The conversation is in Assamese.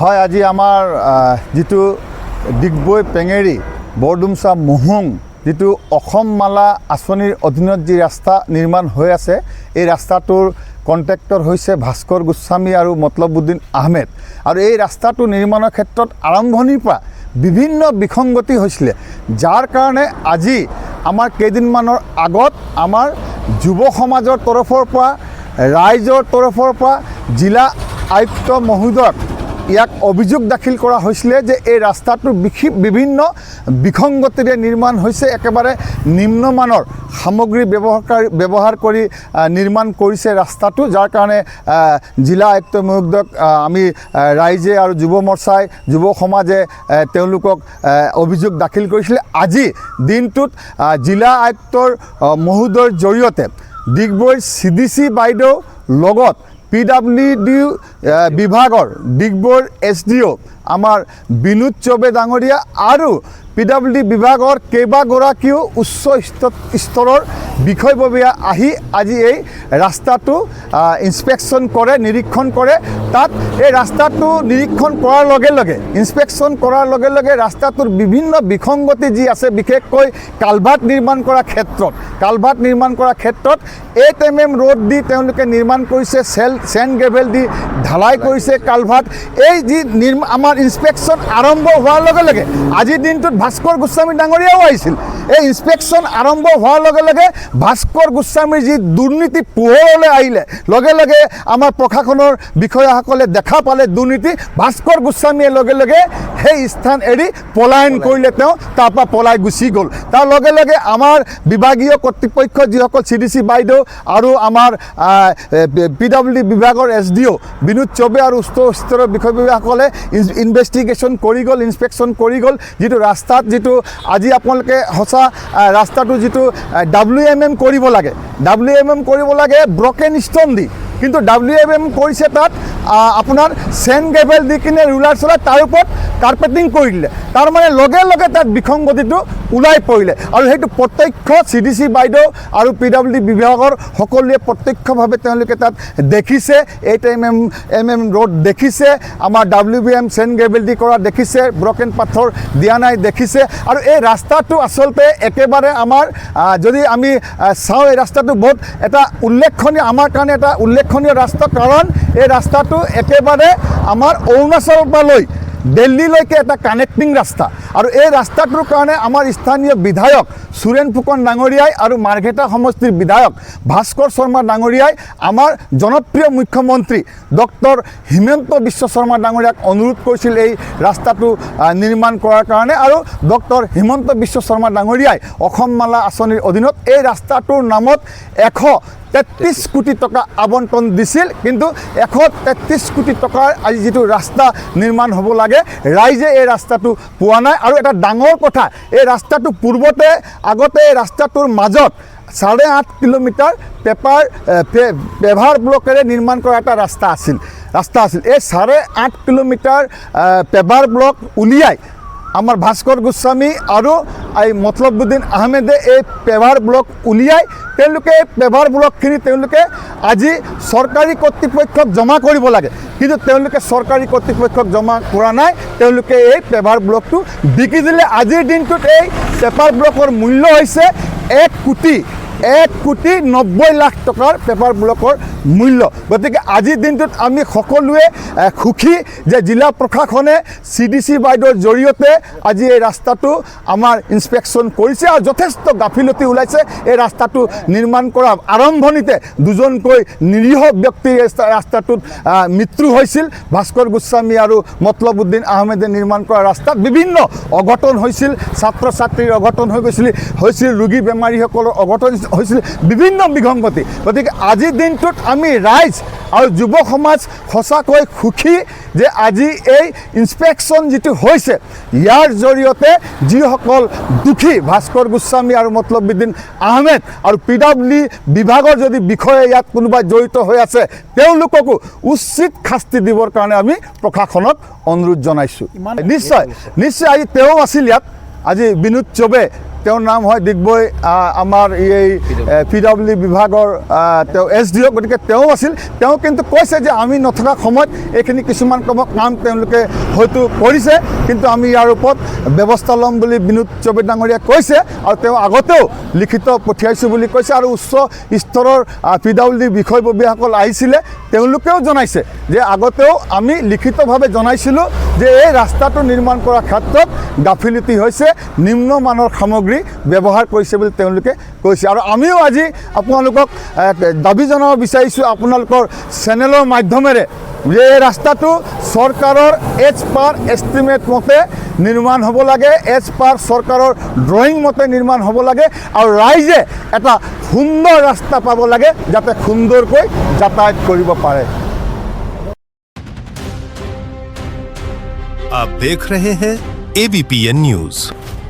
হয়, আজি আমাৰ যিটো ডিগবৈ পেঙেৰি বৰডুমচা মহুং যিটো অসম মালা আঁচনিৰ অধীনত যি ৰাস্তা নিৰ্মাণ হৈ আছে, এই ৰাস্তাটোৰ কণ্ট্ৰেক্টৰ হৈছে ভাস্কৰ গোস্বামী আৰু মতলবুদ্দিন আহমেদ। আৰু এই ৰাস্তাটো নিৰ্মাণৰ ক্ষেত্ৰত আৰম্ভণিৰ পৰা বিভিন্ন বিসংগতি হৈছিলে, যাৰ কাৰণে আজি আমাৰ কেইদিনমানৰ আগত আমাৰ যুৱ সমাজৰ তৰফৰ পৰা, ৰাইজৰ তৰফৰ পৰা জিলা আয়ুক্ত মহোদয়ক ইয়াক অভিযোগ দাখিল কৰা হৈছিলে যে এই ৰাস্তাটো বিভিন্ন বিসংগতিৰে নিৰ্মাণ হৈছে, একেবাৰে নিম্নমানৰ সামগ্ৰী ব্যৱহাৰ কৰি নিৰ্মাণ কৰিছে ৰাস্তাটো, যাৰ কাৰণে জিলা আয়ুক্ত মহোদয়ক আমি ৰাইজে আৰু যুৱ মৰ্চাই, যুৱ সমাজে তেওঁলোকক অভিযোগ দাখিল কৰিছিলে। আজি দিনটোত জিলা আয়ুক্তৰ মহোদয়ৰ জৰিয়তে ডিগবৈৰ CDC বাইদেউ লগত PWD বিভাগৰ ডিগবৈৰ SDO আমাৰ বিনোদ চৌবে ডাঙৰীয়া আৰু PWD বিভাগৰ কেইবাগৰাকীও উচ্চ স্তৰৰ বিষয়ববীয়া আহি আজি এই ৰাস্তাটো ইনস্পেকশ্যন কৰে, নিৰীক্ষণ কৰে। তাত এই ৰাস্তাটো নিৰীক্ষণ কৰাৰ লগে লগে, ইনস্পেকশ্যন কৰাৰ লগে লগে ৰাস্তাটোৰ বিভিন্ন বিসংগতি যি আছে, বিশেষকৈ কালভাৰ্ট নিৰ্মাণ কৰাৰ ক্ষেত্ৰত 8 mm ৰোড দি তেওঁলোকে নিৰ্মাণ কৰিছে, চেণ্ড গ্ৰেভেল দি ঢালাই কৰিছে কালভাৰ্ট। এই যি আমাৰ ইনস্পেকশ্যন আৰম্ভ হোৱাৰ লগে লগে আজিৰ দিনটোত ভাস্কৰ গোস্বামী ডাঙৰীয়াও আহিছিল। এই ইনস্পেকশ্যন আৰম্ভ হোৱাৰ লগে লগে ভাস্কৰ গোস্বামীৰ যি দুৰ্নীতি পোহৰলৈ আহিলে, লগে লগে আমাৰ প্ৰশাসনৰ বিষয়াসকলে দেখা পালে দুৰ্নীতি, ভাস্কৰ গোস্বামীয়ে লগে লগে সেই স্থান এৰি পলায়ন কৰিলে, তেওঁ তাৰপৰা পলাই গুচি গ'ল। তাৰ লগে লগে আমাৰ বিভাগীয় কৰ্তৃপক্ষ যিসকল CDC বাইদেউ আৰু আমাৰ PWD বিভাগৰ SDO বিনোদ চৌবে আৰু উচ্চ স্তৰৰ বিষয়ববীয়াসকলে ইনভেষ্টিগেশ্যন কৰি গ'ল, ইনস্পেকশ্যন কৰি গ'ল। যিটো ৰাস্তাত যিটো আজি আপোনালোকে সঁচা ৰাস্তাটো যিটো WMM কৰিব লাগে ব্ৰকেন ষ্ট'ন দি, কিন্তু WMM কৰিছে তাত আপোনাৰ চেণ্ড গ্ৰেভেল দি কিনে ৰুলাৰ চলাই তাৰ ওপৰত কাৰ্পেটিং কৰি দিলে। তাৰমানে লগে লগে তাত বিসংগতিটো ওলাই পৰিলে, আৰু সেইটো প্ৰত্যক্ষ CDC বাইদেউ আৰু PWD বিভাগৰ সকলোৱে প্ৰত্যক্ষভাৱে তেওঁলোকে তাত দেখিছে। 8 mm ৰোড দেখিছে, আমাৰ WMM চেণ্ড গ্ৰেভেল দি কৰা দেখিছে, ব্ৰকেন পাথৰ দিয়া নাই দেখিছে। আৰু এই ৰাস্তাটো আচলতে একেবাৰে আমাৰ যদি আমি চাওঁ, এই ৰাস্তাটো বহুত এটা উল্লেখনীয়, আমাৰ কাৰণে এটা উল্লেখনীয় ৰাস্তা, কাৰণ এই ৰাস্তাটো একেবাৰে আমাৰ অৰুণাচলৰ পৰা লৈ দিল্লীলৈকে এটা কানেক্টিং ৰাস্তা। আৰু এই ৰাস্তাটোৰ কাৰণে আমাৰ স্থানীয় বিধায়ক সুৰেন ফুকন ডাঙৰীয়াই আৰু মাৰ্ঘেটা সমষ্টিৰ বিধায়ক ভাস্কৰ শৰ্মা ডাঙৰীয়াই আমাৰ জনপ্ৰিয় মুখ্যমন্ত্ৰী ডক্টৰ হিমন্ত বিশ্ব শৰ্মা ডাঙৰীয়াক অনুৰোধ কৰিছিল এই ৰাস্তাটো নিৰ্মাণ কৰাৰ কাৰণে। আৰু ডক্টৰ হিমন্ত বিশ্ব শৰ্মা ডাঙৰীয়াই অসম মালা আঁচনিৰ অধীনত এই ৰাস্তাটোৰ নামত 133 কোটি টকা আবণ্টন দিছিল, কিন্তু 133 কোটি টকাৰ আজি যিটো ৰাস্তা নিৰ্মাণ হ'ব লাগে, ৰাইজে এই ৰাস্তাটো পোৱা নাই। আৰু এটা ডাঙৰ কথা, এই ৰাস্তাটো আগতে এই ৰাস্তাটোৰ মাজত 8.5 কিলোমিটাৰ পেভাৰ ব্লকেৰে নিৰ্মাণ কৰা এটা ৰাস্তা আছিল। এই 8.5 কিলোমিটাৰ পেভাৰ ব্লক উলিয়াই আমাৰ ভাস্কৰ গোস্বামী আৰু এই মতলবুদ্দিন আহমেদে এই পেভাৰ ব্লক উলিয়াই তেওঁলোকে পেভাৰ ব্লকখিনি তেওঁলোকে আজি চৰকাৰী কৰ্তৃপক্ষক জমা কৰিব লাগে, কিন্তু তেওঁলোকে চৰকাৰী কৰ্তৃপক্ষক জমা কৰা নাই, তেওঁলোকে এই পেভাৰ ব্লকটো বিকি দিলে। আজিৰ দিনটোত এই পেপাৰ ব্লকৰ মূল্য হৈছে 1,90 লাখ টকাৰ পেপাৰ ব্লকৰ মূল্য। গতিকে আজিৰ দিনটোত আমি সকলোৱে সুখী যে জিলা প্ৰশাসনে CDC বাইদেউৰ জৰিয়তে আজি এই ৰাস্তাটো আমাৰ ইনস্পেকশ্যন কৰিছে, আৰু যথেষ্ট গাফিলতি ওলাইছে। এই ৰাস্তাটো নিৰ্মাণ কৰা আৰম্ভণিতে 2জনকৈ নিৰীহ ব্যক্তিৰ ৰাস্তাটোত মৃত্যু হৈছিল। ভাস্কৰ গোস্বামী আৰু মতলবুদ্দিন আহমেদে নিৰ্মাণ কৰা ৰাস্তাত বিভিন্ন অঘটন হৈছিল, ছাত্ৰ ছাত্ৰীৰ অঘটন হৈছিল, ৰোগী বেমাৰীসকলৰ অঘটন হৈছিল, বিভিন্ন বিসংগতি। গতিকে আজিৰ দিনটোত আমি ৰাইজ আৰু যুৱ সমাজ সঁচাকৈ সুখী যে আজি এই ইনস্পেকশ্যন যিটো হৈছে, ইয়াৰ জৰিয়তে যিসকল দোষী ভাস্কৰ গোস্বামী আৰু মতলবুদ্দিন আহমেদ আৰু PWD বিভাগৰ যদি বিষয়ে ইয়াত কোনোবা জড়িত হৈ আছে, তেওঁলোককো উচিত শাস্তি দিবৰ কাৰণে আমি প্ৰশাসনক অনুৰোধ জনাইছোঁ। নিশ্চয় আজি তেওঁ আছিল ইয়াত, আজি বিনোদ চৌবে তেওঁৰ নাম হয় ডিগবৈ আমাৰ এই PWD বিভাগৰ তেওঁ SDO, গতিকে তেওঁ আছিল। তেওঁ কিন্তু কৈছে যে আমি নথকা সময়ত এইখিনি কিছুমান কাম তেওঁলোকে হয়তো কৰিছে, কিন্তু আমি ইয়াৰ ওপৰত ব্যৱস্থা ল'ম বুলি বিনোদ চৌবে ডাঙৰীয়াই কৈছে। আৰু তেওঁ আগতেও লিখিত পঠিয়াইছোঁ বুলি কৈছে। আৰু উচ্চ স্তৰৰ PWD বিষয়ববীয়াসকল আহিছিলে, তেওঁলোকেও জনাইছে যে আগতেও আমি লিখিতভাৱে জনাইছিলোঁ যে এই ৰাস্তাটো নিৰ্মাণ কৰাৰ ক্ষেত্ৰত গাফিলতি হৈছে, নিম্নমানৰ সামগ্ৰী ব্যৱহাৰ কৰিছে বুলি তেওঁলোকে কৈছে। আৰু আমিও আজি আপোনালোকক দাবী জনাব বিচাৰিছোঁ আপোনালোকৰ চেনেলৰ মাধ্যমেৰে যে এই ৰাস্তাটো চৰকাৰৰ এজ পাৰ এষ্টিমেট মতে নিৰ্মাণ হ'ব লাগে, এজ পাৰ চৰকাৰৰ ড্ৰয়িং মতে নিৰ্মাণ হ'ব লাগে, আৰু ৰাইজে এটা সুন্দৰ ৰাস্তা পাব লাগে যাতে সুন্দৰকৈ যাতায়াত কৰিব পাৰে। आप देख रहे हैं ABPN न्यूज।